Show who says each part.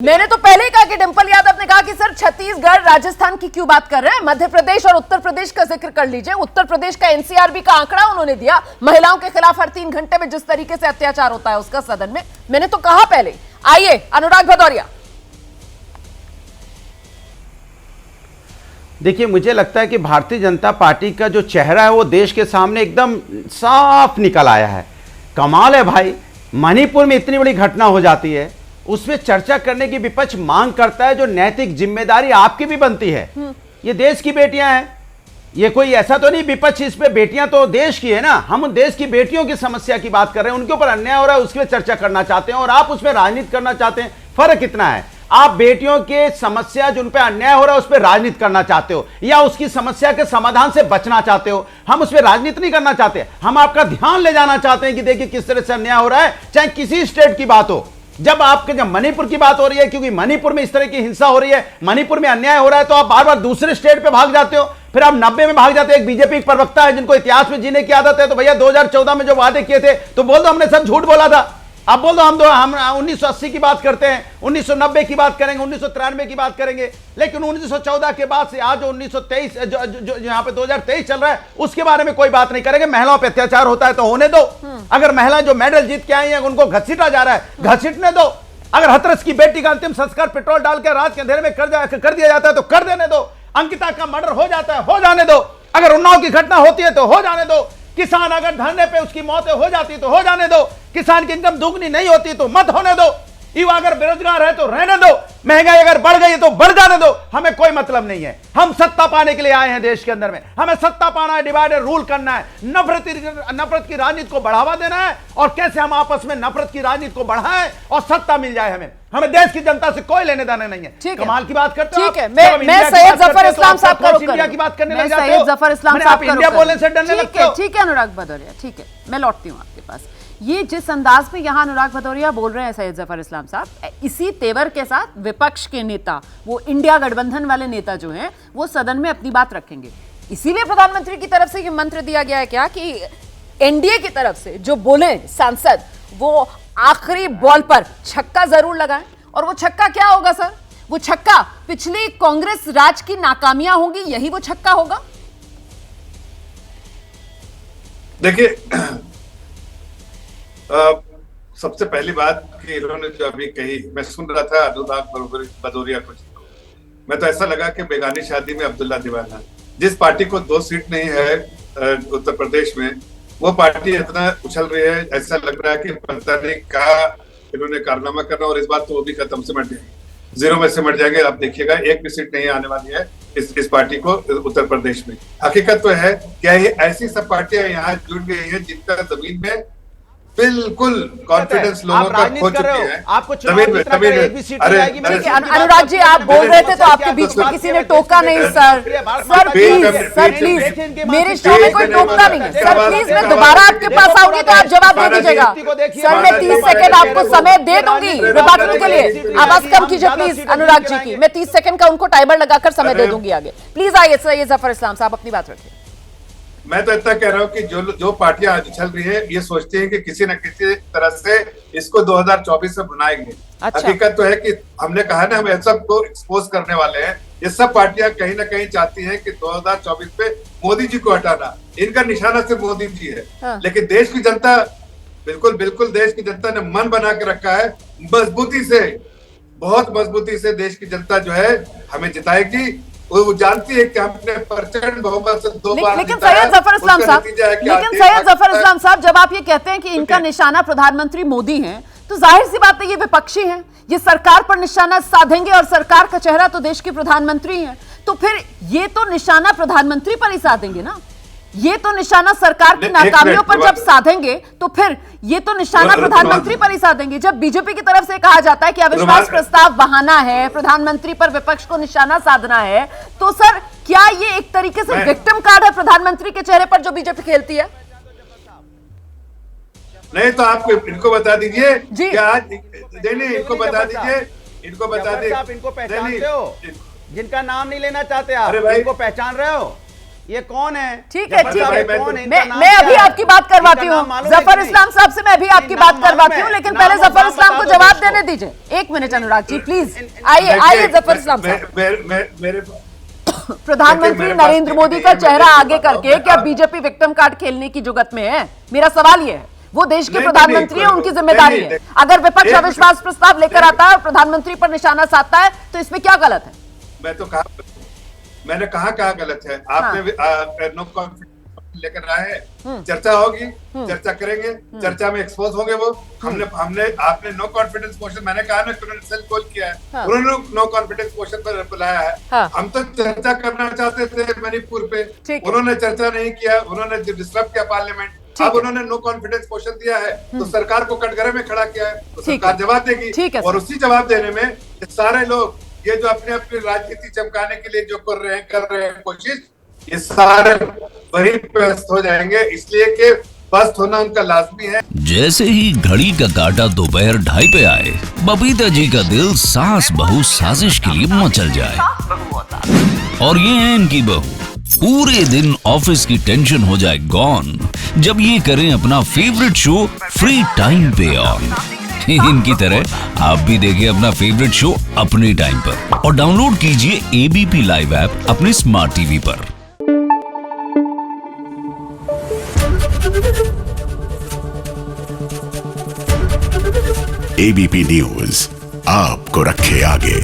Speaker 1: मैंने तो पहले ही कहा कि डिंपल यादव ने कहा कि सर छत्तीसगढ़ राजस्थान की क्यों बात कर रहे हैं, मध्य प्रदेश और उत्तर प्रदेश का जिक्र कर लीजिए। उत्तर प्रदेश का एनसीआरबी का आंकड़ा उन्होंने दिया, महिलाओं के खिलाफ हर 3 घंटे में जिस तरीके से अत्याचार होता है उसका सदन में। मैंने तो कहा पहले। आइए अनुराग भदौरिया।
Speaker 2: देखिए, मुझे लगता है कि भारतीय जनता पार्टी का जो चेहरा है वो देश के सामने एकदम साफ निकल आया है। कमाल है भाई, मणिपुर में इतनी बड़ी घटना हो जाती है, उसमें चर्चा करने की विपक्ष मांग करता है, जो नैतिक जिम्मेदारी आपकी भी बनती है। ये देश की बेटियां हैं, ये कोई ऐसा तो नहीं विपक्ष इस पे, बेटियां तो देश की है ना। हम देश की बेटियों की समस्या की बात कर रहे हैं, उनके ऊपर अन्याय हो रहा है उसकी चर्चा करना चाहते हैं, और आप उसमें राजनीति करना चाहते हैं। फर्क कितना है, आप बेटियों के समस्या जो उन पर अन्याय हो रहा है उस पर राजनीति करना चाहते हो, या उसकी समस्या के समाधान से बचना चाहते हो। हम उस पर राजनीति नहीं करना चाहते, हम आपका ध्यान ले जाना चाहते हैं कि देखिए किस तरह से अन्याय हो रहा है, चाहे किसी स्टेट की बात हो। जब मणिपुर की बात हो रही है, क्योंकि मणिपुर में इस तरह की हिंसा हो रही है, मणिपुर में अन्याय हो रहा है, तो आप बार बार दूसरे स्टेट पे भाग जाते हो। फिर आप 90 में भाग जाते हैं। एक बीजेपी प्रवक्ता है जिनको इतिहास में जीने की आदत है, तो भैया 2014 में जो वादे किए थे तो बोल दो हमने सब झूठ बोला था। अब बोल दो हम 1980 की बात करते हैं, 1990 की बात करेंगे, 1993 की बात करेंगे, लेकिन 1914 के बाद से आज जो 1923 जो यहाँ पे 2023 चल रहा है उसके बारे में कोई बात नहीं करेंगे। महिलाओं पे अत्याचार होता है तो होने दो। अगर महिला जो मेडल जीत के आई है उनको घसीटा जा रहा है, घसीटने दो। अगर हथरस की बेटी का अंतिम संस्कार पेट्रोल डाल के रात के अंधेरे में कर दिया जाता है तो कर देने दो। अंकिता का मर्डर हो जाता है, हो जाने दो। अगर उन्नाव की घटना होती है तो हो जाने दो। किसान अगर धरने पे उसकी मौत हो जाती तो हो जाने दो। किसान की इनकम दुगनी नहीं होती तो मत होने दो। युवा अगर बेरोजगार है तो रहने दो। महंगाई अगर बढ़ गई है तो बढ़ जाने दो। हमें कोई मतलब नहीं है, हम सत्ता पाने के लिए आए हैं देश के अंदर में। हमें सत्ता पाना है, डिवाइड एंड रूल करना है, नफरत की राजनीति को बढ़ावा देना है, और कैसे हम आपस में नफरत की राजनीति को बढ़ाएं और सत्ता मिल जाए हमें देश की जनता से कोई लेने देने नहीं है। कमाल की बात करते हो।
Speaker 1: ठीक है, मैं सैयद जफर इस्लाम साहब का
Speaker 2: इंडिया की बात करने लग जाते हो।
Speaker 1: सैयद जफर इस्लाम साहब
Speaker 2: इंडिया बोलने से डरने लगते हो।
Speaker 1: ठीक है अनुराग भदौरिया, ठीक है, मैं लौटती हूँ आपके पास। ये जिस अंदाज में यहां अनुराग भदौरिया बोल रहे हैं सैयद जफर इस्लाम साहब, इसी तेवर के साथ विपक्ष के नेता, वो इंडिया गठबंधन वाले नेता जो हैं, वो सदन में अपनी बात रखेंगे। इसीलिए प्रधानमंत्री की तरफ से ये मंत्र दिया गया है क्या कि एनडीए की तरफ से जो बोले सांसद, वो आखिरी बॉल पर छक्का जरूर लगाएं। और वो छक्का क्या होगा सर? वो छक्का पिछली कांग्रेस राज की नाकामियां होंगी, यही वो छक्का होगा।
Speaker 3: देखिए, सबसे पहली बात कि इन्होंने जो अभी कही, मैं सुन रहा था अनुराग भदौरिया को, मैं तो ऐसा लगा कि बेगानी शादी में अब्दुल्ला दीवाना। जिस पार्टी को 2 सीट नहीं है उत्तर प्रदेश में, वो पार्टी इतना उछल रही है, ऐसा लग रहा है कि पता नहीं क्या इन्होंने कारनामा करना, और इस बात तो वो भी खत्म से मट जाएंगे, 0 में से मट जाएंगे। आप देखिएगा, एक भी सीट नहीं आने वाली है इस पार्टी को उत्तर प्रदेश में। हकीकत तो है क्या ये ऐसी सब पार्टियां यहाँ जुड़ गई हैं जिनका जमीन में बिल्कुल कॉन्फिडेंस लोगों का खो चुके हैं।
Speaker 2: आपको
Speaker 1: अनुराग जी, आप बोल रहे थे तो आपके बीच में किसी ने टोका नहीं सर। सर प्लीज, मेरे शो में कोई टोकता नहीं है सर। प्लीज, मैं दोबारा आपके पास आऊंगी तो आप जवाब दे दीजिएगा सर। मैं 30 सेकंड आपको समय दे दूंगी रिबाटल के लिए। आवाज कम कीजिए प्लीज अनुराग जी की। मैं 30 सेकंड का उनको टाइमर लगाकर समय दे दूंगी आगे। प्लीज आइए सैयद जफर इस्लाम साहब, अपनी बात रखिए।
Speaker 3: मैं तो इतना कह रहा हूँ कि जो पार्टियां आज चल रही है, ये सोचती हैं कि किसी न किसी तरह से इसको 2024 में बनाएंगे। अच्छा। हकीकत तो है कि हमने कहा ना, हम सब को एक्सपोज करने वाले हैं। ये सब पार्टियां कहीं ना कहीं चाहती हैं कि 2024 पे मोदी जी को हटाना, इनका निशाना सिर्फ मोदी जी है। हाँ। लेकिन देश की जनता, बिल्कुल देश की जनता ने मन बना के रखा है, मजबूती से, बहुत मजबूती से देश की जनता जो है हमें जिताएगी। वो जानती है कि हमने प्रचंड बहुमत से 2 बार
Speaker 1: लेकिन सैयद जफर इस्लाम साहब, जब आप ये कहते हैं कि इनका निशाना प्रधानमंत्री मोदी हैं, तो जाहिर सी बात है ये विपक्षी हैं, ये सरकार पर निशाना साधेंगे, और सरकार का चेहरा तो देश के प्रधानमंत्री हैं। तो फिर ये तो निशाना प्रधानमंत्री पर ही साधेंगे ना, ये तो निशाना सरकार की नाकामियों पर जब साधेंगे तो फिर ये तो निशाना प्रधानमंत्री पर ही साधेंगे। जब बीजेपी की तरफ से कहा जाता है कि अविश्वास प्रस्ताव बहाना है, प्रधानमंत्री पर विपक्ष को निशाना साधना है, तो सर क्या ये एक तरीके से विक्टिम कार्ड है प्रधानमंत्री के चेहरे पर जो बीजेपी खेलती है?
Speaker 3: नहीं तो आप इनको बता दीजिए क्या, इनको बता दीजिए, इनको बता दीजिए।
Speaker 2: आप इनको पहचानते हो जिनका नाम नहीं लेना चाहते आप, इनको पहचान रहे हो? ये कौन है?
Speaker 1: ठीक है,
Speaker 2: जफर
Speaker 1: ठीक
Speaker 2: साहब,
Speaker 1: है।
Speaker 2: ये कौन है? इनका नाम
Speaker 1: मैं अभी
Speaker 2: क्या है?
Speaker 1: आपकी बात करवाती
Speaker 2: इनका
Speaker 1: हूँ
Speaker 2: नाम मालूम है
Speaker 1: जफर
Speaker 2: कि नहीं?
Speaker 1: इस्लाम साहब से, मैं अभी आपकी बात
Speaker 2: नाम
Speaker 1: करवाती
Speaker 2: मालूम
Speaker 1: हूँ,
Speaker 2: है?
Speaker 1: लेकिन
Speaker 2: नाम
Speaker 1: पहले
Speaker 2: और
Speaker 1: जफर
Speaker 2: नाम
Speaker 1: इस्लाम
Speaker 2: बता
Speaker 1: को
Speaker 2: दो
Speaker 1: जवाब
Speaker 2: दोस्तों।
Speaker 1: देने दीजिए। एक मिनट अनुराग जी, प्लीज आइए जफर इस्लाम साहब।
Speaker 3: मेरे
Speaker 1: प्रधानमंत्री
Speaker 3: मेरे पास
Speaker 1: नरेंद्र
Speaker 3: टीवी
Speaker 1: मोदी
Speaker 3: नहीं
Speaker 1: का
Speaker 3: है,
Speaker 1: चेहरा
Speaker 3: मैं
Speaker 1: आगे
Speaker 3: देखता हूं,
Speaker 1: करके
Speaker 3: मैं
Speaker 1: क्या
Speaker 3: आप-
Speaker 1: बीजेपी विक्टिम कार्ड खेलने की जुगत में है? मेरा सवाल ये है, वो देश के
Speaker 3: नहीं,
Speaker 1: प्रधानमंत्री
Speaker 3: नहीं,
Speaker 1: हैं, उनकी
Speaker 3: नहीं,
Speaker 1: जिम्मेदारी
Speaker 3: नहीं,
Speaker 1: है।
Speaker 3: नहीं,
Speaker 1: अगर विपक्ष
Speaker 3: एक
Speaker 1: अविश्वास
Speaker 3: मिनट,
Speaker 1: प्रस्ताव लेकर आता है और प्रधानमंत्री पर निशाना साधता है तो इसमें क्या गलत है?
Speaker 3: मैंने कहा गलत है। आपने नो कॉन्फिडेंस लेकर आए हैं, चर्चा होगी, चर्चा करेंगे, चर्चा में एक्सपोज होंगे वो। आपने नो कॉन्फिडेंस मोशन, मैंने कहा ना उन्होंने सेल कॉल किया है,
Speaker 1: हाँ।
Speaker 3: उन्होंने नो कॉन्फिडेंस मोशन पर बुलाया है।
Speaker 1: हाँ।
Speaker 3: हम तो चर्चा करना चाहते थे मणिपुर पे,
Speaker 1: ठीक है।
Speaker 3: उन्होंने चर्चा नहीं किया, उन्होंने डिस्टर्ब किया पार्लियामेंट।
Speaker 1: ठीक
Speaker 3: अब
Speaker 1: है।
Speaker 3: उन्होंने नो कॉन्फिडेंस मोशन दिया है तो सरकार को कटघरे में खड़ा किया है, तो
Speaker 1: ठीक
Speaker 3: सरकार
Speaker 1: है।
Speaker 3: जवाब देगी।
Speaker 1: ठीक है,
Speaker 3: और
Speaker 1: सर।
Speaker 3: उसी जवाब देने में ये सारे लोग ये जो अपने अपनी राजनीति चमकाने के लिए जो कर रहे हैं कोशिश, ये सारे वही पस्त हो जाएंगे, इसलिए कि पस्त होना उनका लाजमी है।
Speaker 4: जैसे ही घड़ी का काटा दोपहर 2:30 पे आए, बबीता जी का दिल सास बहू साजिश के लिए मचल जाए। और ये है इनकी बहू, पूरे दिन ऑफिस की टेंशन हो जाए गॉन जब ये करें अपना फेवरेट शो फ्री टाइम पे ऑन। इनकी तरह आप भी देखिए अपना फेवरेट शो अपने टाइम पर और डाउनलोड कीजिए एबीपी लाइव ऐप अपने स्मार्ट टीवी पर।
Speaker 5: एबीपी न्यूज आपको रखे आगे।